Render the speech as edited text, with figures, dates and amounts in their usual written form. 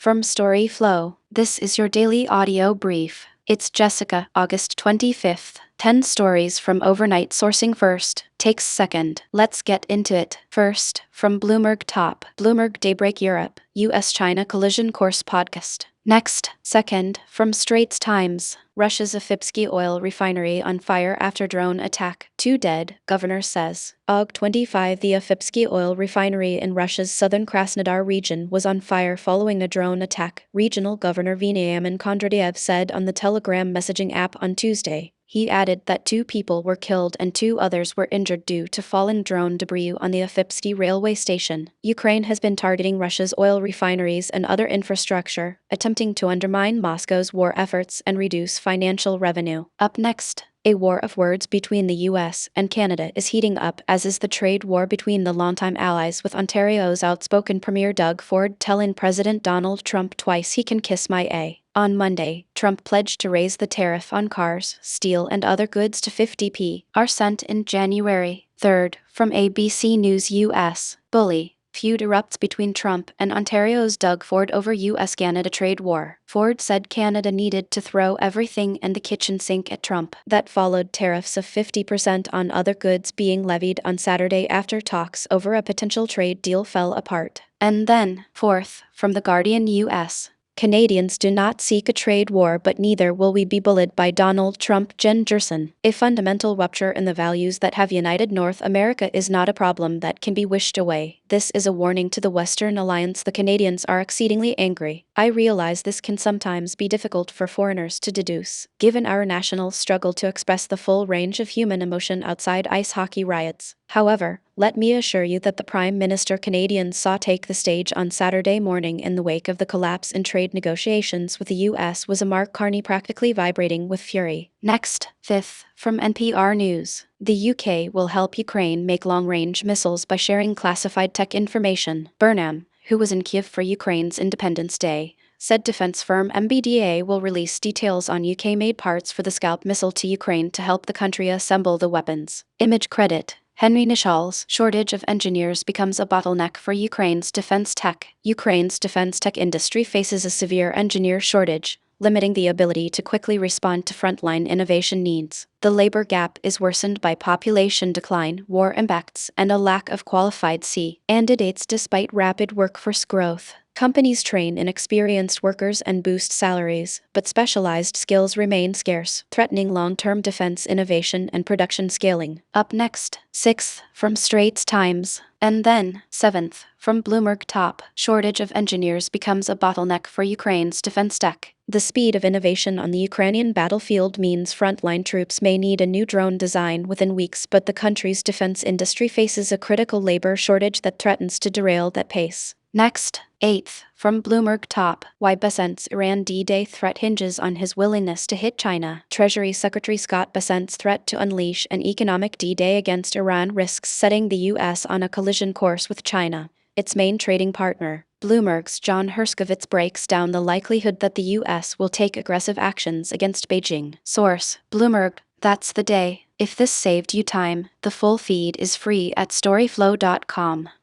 From storyflo, this is your daily audio brief. It's Jessica, August 25th. 10 stories from overnight sourcing first, takes second. Let's get into it. First, from Bloomberg Top, Bloomberg Daybreak Europe, US-China Collision Course Podcast. Next, second, from Straits Times, Russia's Afipsky oil refinery on fire after drone attack. 2 dead, governor says. Aug 25. The Afipsky oil refinery in Russia's southern Krasnodar region was on fire following a drone attack, regional governor Veniamin Kondratyev said on the Telegram messaging app on Tuesday. He added that 2 people were killed and 2 others were injured due to fallen drone debris on the Afipsky railway station. Ukraine has been targeting Russia's oil refineries and other infrastructure, attempting to undermine Moscow's war efforts and reduce financial revenue. Up next, a war of words between the US and Canada is heating up, as is the trade war between the longtime allies, with Ontario's outspoken Premier Doug Ford telling President Donald Trump twice he can kiss my A. On Monday, Trump pledged to raise the tariff on cars, steel and other goods to 50% in January. Third, from ABC News US, bully. Feud erupts between Trump and Ontario's Doug Ford over US-Canada trade war. Ford said Canada needed to throw everything and the kitchen sink at Trump. That followed tariffs of 50% on other goods being levied on Saturday after talks over a potential trade deal fell apart. And then, fourth, from The Guardian US, Canadians do not seek a trade war, but neither will we be bullied by Donald Trump. Jen Gerson. A fundamental rupture in the values that have united North America is not a problem that can be wished away. This is a warning to the Western Alliance. The Canadians are exceedingly angry. I realize this can sometimes be difficult for foreigners to deduce, given our national struggle to express the full range of human emotion outside ice hockey riots. However, let me assure you that the Prime Minister Canadians saw take the stage on Saturday morning in the wake of the collapse in trade negotiations with the US was a Mark Carney practically vibrating with fury. Next, fifth, from NPR News. The UK will help Ukraine make long-range missiles by sharing classified tech information. Burnham, who was in Kiev for Ukraine's Independence Day, said defense firm MBDA will release details on UK-made parts for the Scalp missile to Ukraine to help the country assemble the weapons. Image credit Henry Nishal's shortage of engineers becomes a bottleneck for Ukraine's defense tech. Ukraine's defense tech industry faces a severe engineer shortage, limiting the ability to quickly respond to frontline innovation needs. The labor gap is worsened by population decline, war impacts, and a lack of qualified candidates despite rapid workforce growth. Companies train inexperienced workers and boost salaries, but specialized skills remain scarce, threatening long-term defense innovation and production scaling. Up next, sixth, from Straits Times. And then, seventh, from Bloomberg Top, shortage of engineers becomes a bottleneck for Ukraine's defense tech. The speed of innovation on the Ukrainian battlefield means frontline troops may need a new drone design within weeks, but the country's defense industry faces a critical labor shortage that threatens to derail that pace. Next, eighth, from Bloomberg Top, why Bessent's Iran D-Day threat hinges on his willingness to hit China. Treasury Secretary Scott Bessent's threat to unleash an economic D-Day against Iran risks setting the U.S. on a collision course with China, its main trading partner. Bloomberg's John Herskovitz breaks down the likelihood that the U.S. will take aggressive actions against Beijing. Source: Bloomberg. That's the day. If this saved you time, the full feed is free at storyflo.com.